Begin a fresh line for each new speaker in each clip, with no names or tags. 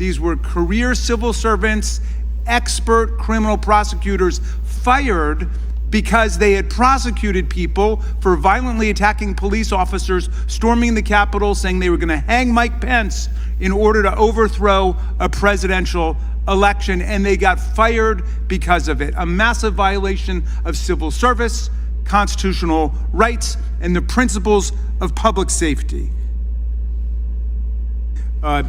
These were career civil servants, expert criminal prosecutors fired because they had prosecuted people for violently attacking police officers, storming the Capitol, saying they were going to hang Mike Pence in order to overthrow a presidential election, and they got fired because of it. A massive violation of civil service, constitutional rights, and the principles of public safety.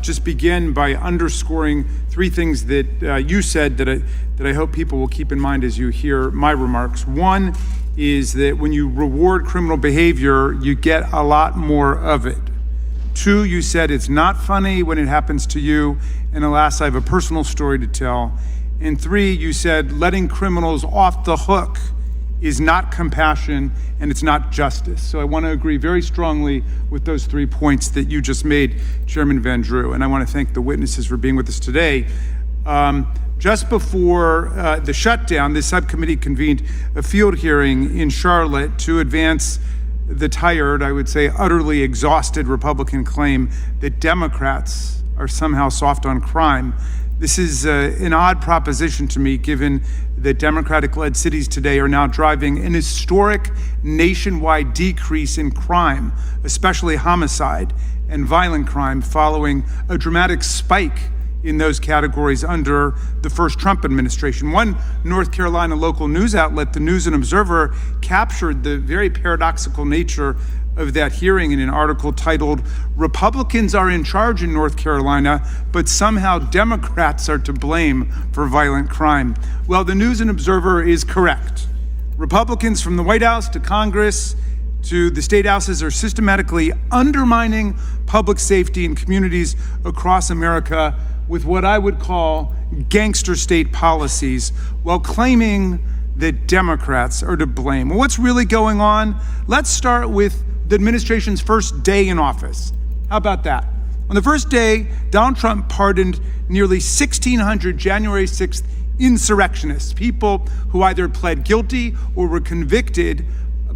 Just begin by underscoring three things that you said that I hope people will keep in mind as you hear my remarks. One is that when you reward criminal behavior, you get a lot more of it. Two, you said it's not funny when it happens to you. And alas, I have a personal story to tell. And three, you said letting criminals off the hook is not compassion and it's not justice. So I want to agree very strongly with those 3 points that you just made, Chairman Van Drew. And I want to thank the witnesses for being with us today. Just before the shutdown, the subcommittee convened a field hearing in Charlotte to advance the tired, I would say utterly exhausted Republican claim that Democrats are somehow soft on crime. This is an odd proposition to me, given that Democratic-led cities today are now driving an historic nationwide decrease in crime, especially homicide and violent crime, following a dramatic spike in those categories under the first Trump administration. One North Carolina local news outlet, the News and Observer, captured the very paradoxical nature of that hearing in an article titled, "Republicans are in charge in North Carolina, but somehow Democrats are to blame for violent crime." Well, the News and Observer is correct. Republicans from the White House to Congress to the state houses are systematically undermining public safety in communities across America with what I would call gangster state policies, while claiming that Democrats are to blame. Well, what's really going on? Let's start with the administration's first day in office. How about that? On the first day, Donald Trump pardoned nearly 1,600 January 6th insurrectionists, people who either pled guilty or were convicted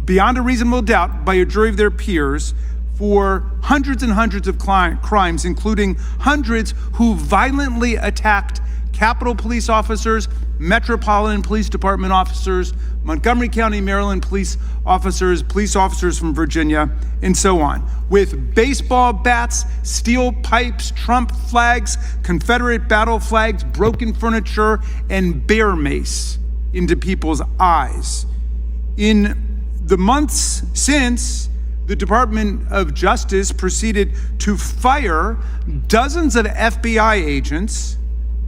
beyond a reasonable doubt by a jury of their peers for hundreds and hundreds of crimes, including hundreds who violently attacked Capitol police officers, Metropolitan Police Department officers, Montgomery County, Maryland police officers from Virginia, and so on, with baseball bats, steel pipes, Trump flags, Confederate battle flags, broken furniture, and bear mace into people's eyes. In the months since, the Department of Justice proceeded to fire dozens of FBI agents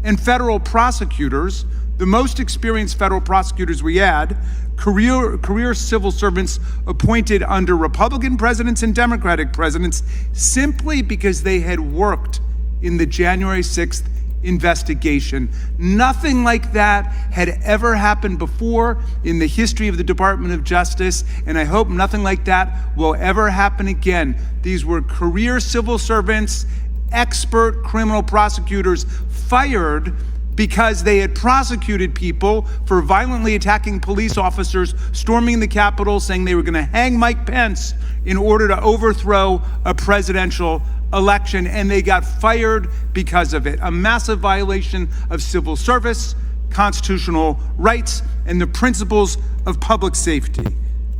and federal prosecutors, the most experienced federal prosecutors we had, career civil servants appointed under Republican presidents and Democratic presidents, simply because they had worked in the January 6th investigation. Nothing like that had ever happened before in the history of the Department of Justice, and I hope nothing like that will ever happen again. These were career civil servants, expert criminal prosecutors fired because they had prosecuted people for violently attacking police officers, storming the Capitol, saying they were going to hang Mike Pence in order to overthrow a presidential election, and they got fired because of it. A massive violation of civil service, constitutional rights, and the principles of public safety.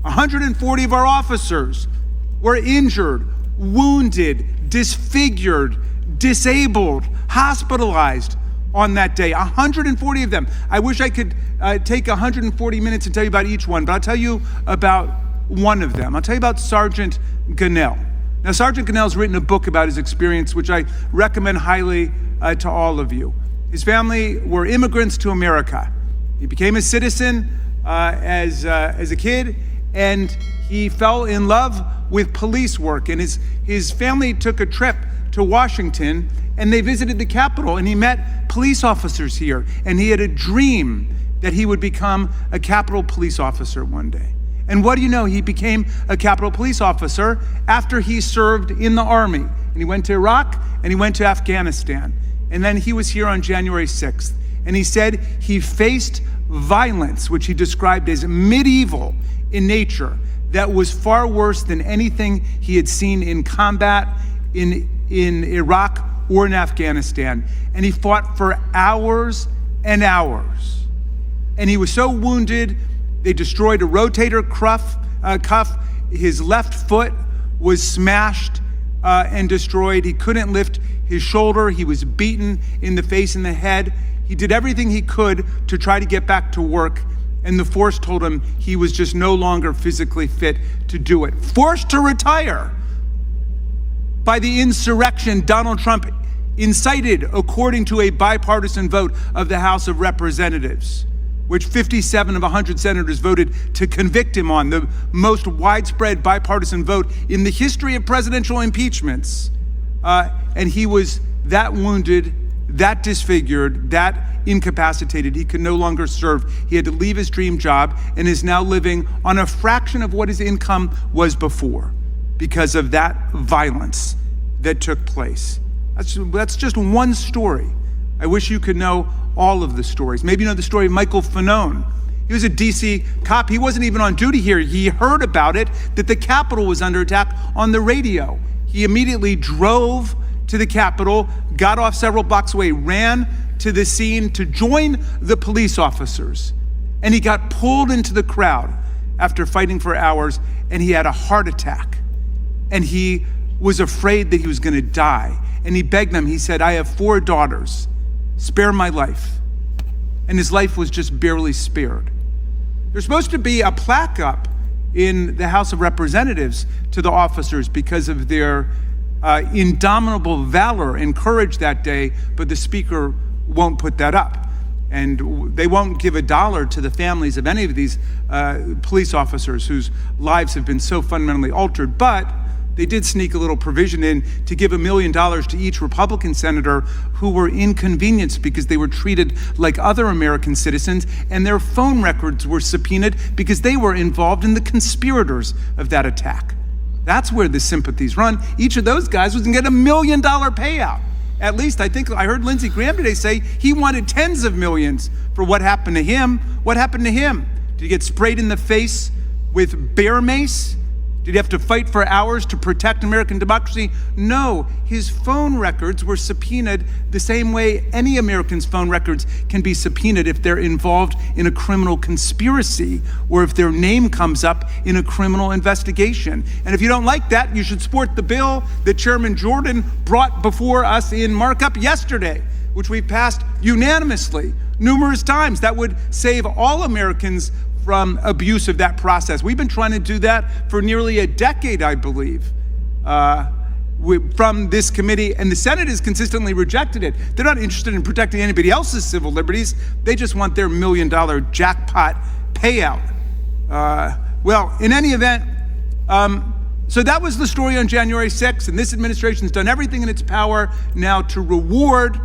140 of our officers were injured, wounded, disfigured, disabled, hospitalized on that day. 140 of them. I wish I could take 140 minutes and tell you about each one, but I'll tell you about one of them. I'll tell you about Sergeant Gunnell. Now, Sergeant Gunnell's written a book about his experience, which I recommend highly to all of you. His family were immigrants to America. He became a citizen as a kid, and he fell in love with police work. And his family took a trip to Washington, and they visited the Capitol, and he met police officers here. And he had a dream that he would become a Capitol police officer one day. And what do you know? He became a Capitol police officer after he served in the Army. And he went to Iraq, and he went to Afghanistan. And then he was here on January 6th. And he said he faced violence, which he described as medieval in nature, that was far worse than anything he had seen in combat in Iraq or in Afghanistan. And he fought for hours and hours. And he was so wounded, they destroyed a rotator cuff. His left foot was smashed and destroyed. He couldn't lift his shoulder. He was beaten in the face and the head. He did everything he could to try to get back to work, and the force told him he was just no longer physically fit to do it. Forced to retire by the insurrection Donald Trump incited, according to a bipartisan vote of the House of Representatives, which 57 of 100 senators voted to convict him on, the most widespread bipartisan vote in the history of presidential impeachments. And he was that wounded, that disfigured, that incapacitated. He could no longer serve. He had to leave his dream job and is now living on a fraction of what his income was before because of that violence that took place. That's just one story. I wish you could know all of the stories. Maybe you know the story of Michael Fanone. He was a DC cop. He wasn't even on duty here. He heard about it, that the Capitol was under attack on the radio. He immediately drove to the Capitol, got off several blocks away, ran to the scene to join the police officers. And he got pulled into the crowd after fighting for hours, and he had a heart attack. And he was afraid that he was gonna die. And he begged them, he said, "I have 4 daughters, spare my life." And his life was just barely spared. There's supposed to be a plaque up in the House of Representatives to the officers because of their indomitable valor and courage that day, but the speaker won't put that up. And they won't give $1 to the families of any of these police officers whose lives have been so fundamentally altered. But they did sneak a little provision in to give $1 million to each Republican senator who were inconvenienced because they were treated like other American citizens, and their phone records were subpoenaed because they were involved in the conspirators of that attack. That's where the sympathies run. Each of those guys was gonna get $1 million payout. At least I think I heard Lindsey Graham today say he wanted tens of millions for what happened to him. What happened to him? Did he get sprayed in the face with bear mace? Did he have to fight for hours to protect American democracy? No, his phone records were subpoenaed the same way any American's phone records can be subpoenaed if they're involved in a criminal conspiracy or if their name comes up in a criminal investigation. And if you don't like that, you should support the bill that Chairman Jordan brought before us in markup yesterday, which we passed unanimously numerous times. That would save all Americans from abuse of that process. We've been trying to do that for nearly a decade, I believe, from this committee, and the Senate has consistently rejected it. They're not interested in protecting anybody else's civil liberties. They just want their $1 million jackpot payout. Well, in any event, so that was the story on January 6th, and this administration's done everything in its power now to reward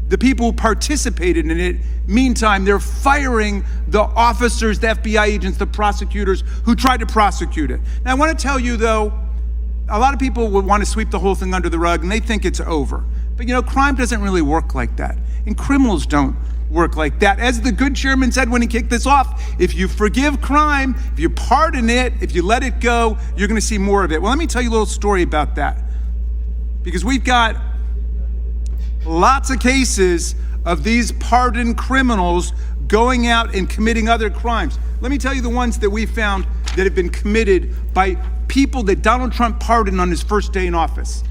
the people who participated in it. Meantime, they're firing the officers, the FBI agents, the prosecutors who tried to prosecute it. Now, I want to tell you, though, a lot of people would want to sweep the whole thing under the rug, and they think it's over. But, you know, crime doesn't really work like that, and criminals don't work like that. As the good chairman said when he kicked this off, if you forgive crime, if you pardon it, if you let it go, you're going to see more of it. Well, let me tell you a little story about that, because we've got lots of cases of these pardoned criminals going out and committing other crimes. Let me tell you the ones that we found that have been committed by people that Donald Trump pardoned on his first day in office.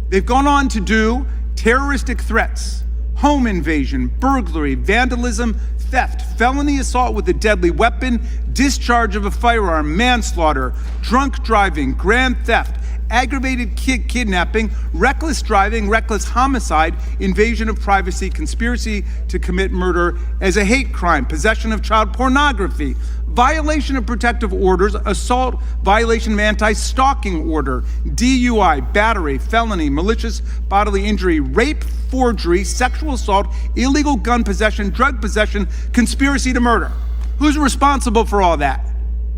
They've gone on to do terroristic threats, home invasion, burglary, vandalism, theft, felony assault with a deadly weapon, discharge of a firearm, manslaughter, drunk driving, grand theft, aggravated kidnapping, reckless driving, reckless homicide, invasion of privacy, conspiracy to commit murder as a hate crime, possession of child pornography, violation of protective orders, assault, violation of anti-stalking order, DUI, battery, felony, malicious bodily injury, rape, forgery, sexual assault, illegal gun possession, drug possession, conspiracy to murder. Who's responsible for all that?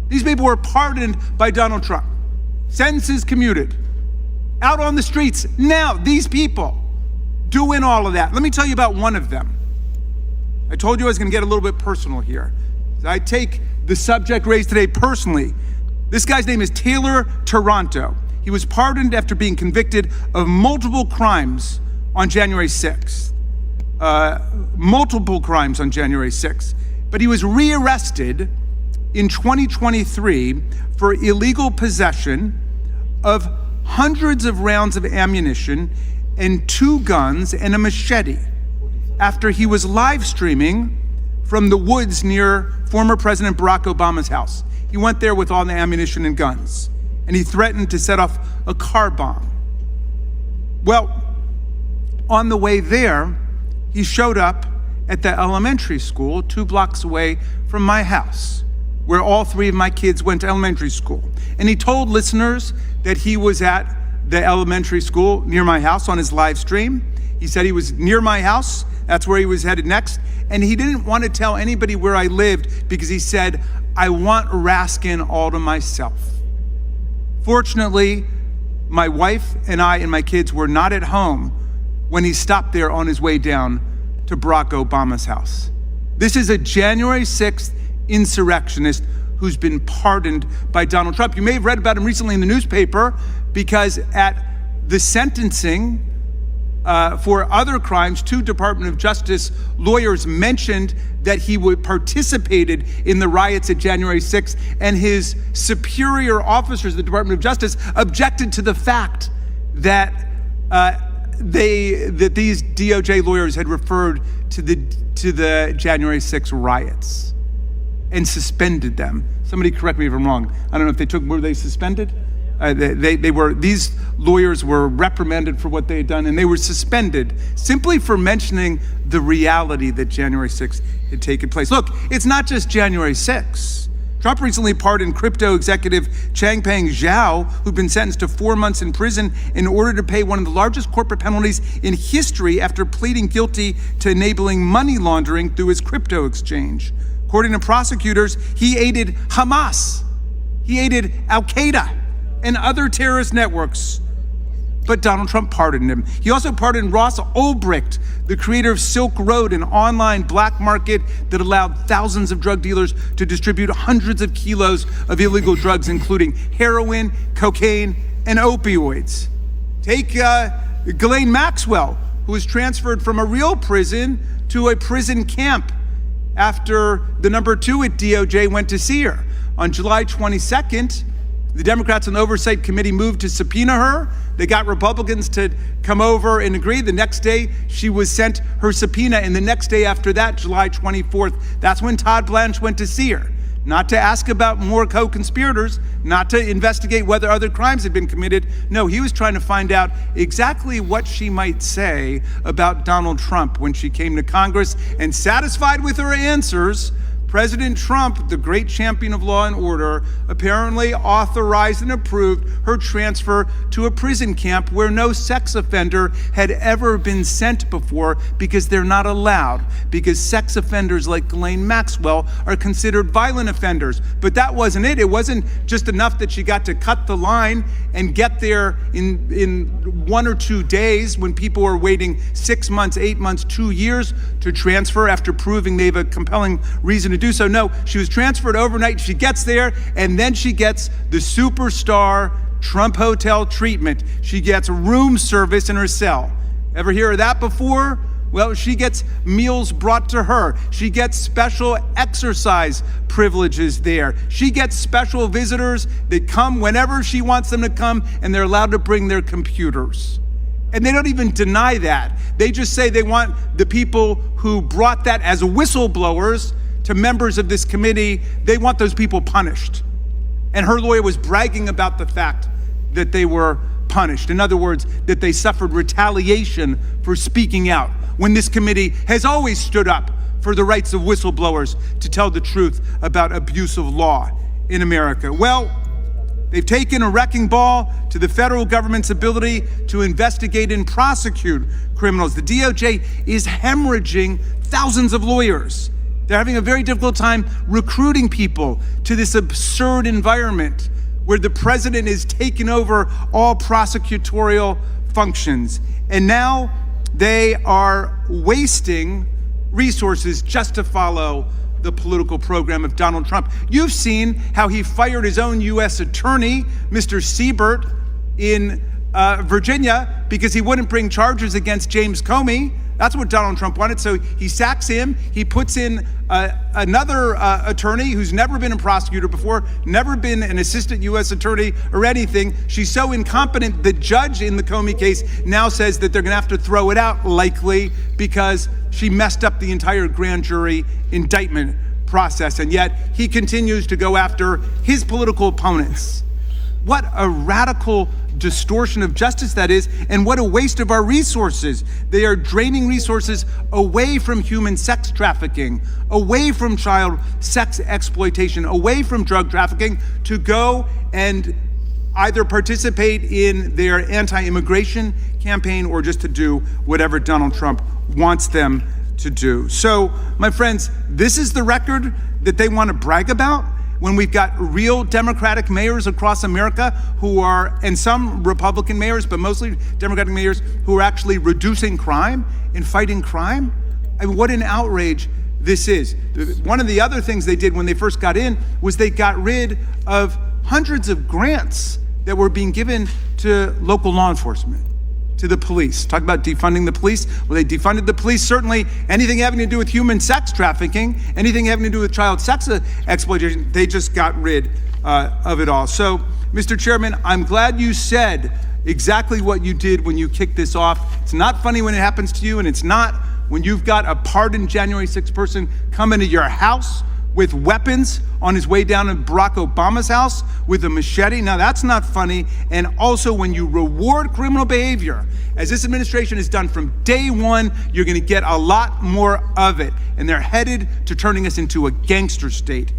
These people were pardoned by Donald Trump. Sentences commuted. Out on the streets now, these people doing all of that. Let me tell you about one of them. I told you I was going to get a little bit personal here. I take the subject raised today personally. This guy's name is Taylor Taranto. He was pardoned after being convicted of multiple crimes on January 6th, multiple crimes on January 6th, but he was rearrested in 2023 for illegal possession of hundreds of rounds of ammunition and 2 guns and a machete after he was live streaming from the woods near former President Barack Obama's house. He went there with all the ammunition and guns, and he threatened to set off a car bomb. Well, on the way there, he showed up at the elementary school 2 blocks away from my house, where all 3 of my kids went to elementary school. And he told listeners that he was at the elementary school near my house on his live stream. He said he was near my house. That's where he was headed next. And he didn't want to tell anybody where I lived because he said, I want Raskin all to myself. Fortunately, my wife and I and my kids were not at home when he stopped there on his way down to Barack Obama's house. This is a January 6th insurrectionist who's been pardoned by Donald Trump. You may have read about him recently in the newspaper because at the sentencing for other crimes, 2 Department of Justice lawyers mentioned that he participated in the riots at January 6th, and his superior officers, the Department of Justice, objected to the fact that these DOJ lawyers had referred to the January 6th riots and suspended them. Somebody correct me if I'm wrong. I don't know if were they suspended? These lawyers were reprimanded for what they had done, and they were suspended simply for mentioning the reality that January 6th had taken place. Look, it's not just January 6th. Trump recently pardoned crypto executive Changpeng Zhao, who'd been sentenced to 4 months in prison in order to pay one of the largest corporate penalties in history after pleading guilty to enabling money laundering through his crypto exchange. According to prosecutors, he aided Hamas, he aided Al-Qaeda, and other terrorist networks. But Donald Trump pardoned him. He also pardoned Ross Ulbricht, the creator of Silk Road, an online black market that allowed thousands of drug dealers to distribute hundreds of kilos of illegal drugs, including heroin, cocaine, and opioids. Take Ghislaine Maxwell, who was transferred from a real prison to a prison camp after the number 2 at DOJ went to see her. On July 22nd, the Democrats on the Oversight Committee moved to subpoena her. They got Republicans to come over and agree. The next day, she was sent her subpoena. And the next day after that, July 24th, that's when Todd Blanche went to see her. Not to ask about more co-conspirators, not to investigate whether other crimes had been committed. No, he was trying to find out exactly what she might say about Donald Trump when she came to Congress. And satisfied with her answers, President Trump, the great champion of law and order, apparently authorized and approved her transfer to a prison camp where no sex offender had ever been sent before, because they're not allowed, because sex offenders like Ghislaine Maxwell are considered violent offenders. But that wasn't it. It wasn't just enough that she got to cut the line and get there in 1 or 2 days when people were waiting 6 months, 8 months, 2 years to transfer after proving they have a compelling reason to do so. No, she was transferred overnight. She gets there, and then she gets the superstar Trump Hotel treatment. She gets room service in her cell. Ever hear of that before? Well, she gets meals brought to her. She gets special exercise privileges there. She gets special visitors that come whenever she wants them to come, and they're allowed to bring their computers. And they don't even deny that. They just say they want the people who brought that as whistleblowers to members of this committee, they want those people punished. And her lawyer was bragging about the fact that they were punished. In other words, that they suffered retaliation for speaking out, when this committee has always stood up for the rights of whistleblowers to tell the truth about abuse of law in America. Well, they've taken a wrecking ball to the federal government's ability to investigate and prosecute criminals. The DOJ is hemorrhaging thousands of lawyers. They're having a very difficult time recruiting people to this absurd environment where the president is taking over all prosecutorial functions. And now they are wasting resources just to follow the political program of Donald Trump. You've seen how he fired his own U.S. attorney, Mr. Siebert, in
Virginia because he wouldn't bring charges against James Comey. That's what Donald Trump wanted. So he sacks him. He puts in another attorney who's never been a prosecutor before, never been an assistant U.S. attorney or anything. She's so incompetent, the judge in the Comey case now says that they're going to have to throw it out, likely because she messed up the entire grand jury indictment process. And yet he continues to go after his political opponents. What a radical distortion of justice that is, and what a waste of our resources. They are draining resources away from human sex trafficking, away from child sex exploitation, away from drug trafficking, to go and either participate in their anti-immigration campaign or just to do whatever Donald Trump wants them to do. So, my friends, this is the record that they want to brag about, when we've got real Democratic mayors across America who are, and some Republican mayors, but mostly Democratic mayors, who are actually reducing crime and fighting crime. I mean, what an outrage this is. One of the other things they did when they first got in was they got rid of hundreds of grants that were being given to local law enforcement, to the police. Talk about defunding the police. Well, they defunded the police. Certainly anything having to do with human sex trafficking, anything having to do with child sex exploitation, they just got rid of it all. So, Mr. Chairman, I'm glad you said exactly what you did when you kicked this off. It's not funny when it happens to you, and it's not when you've got a pardoned January 6th person come into your house with weapons on his way down in Barack Obama's house with a machete. Now that's not funny. And also when you reward criminal behavior, as this administration has done from day one, you're gonna get a lot more of it. And they're headed to turning us into a gangster state.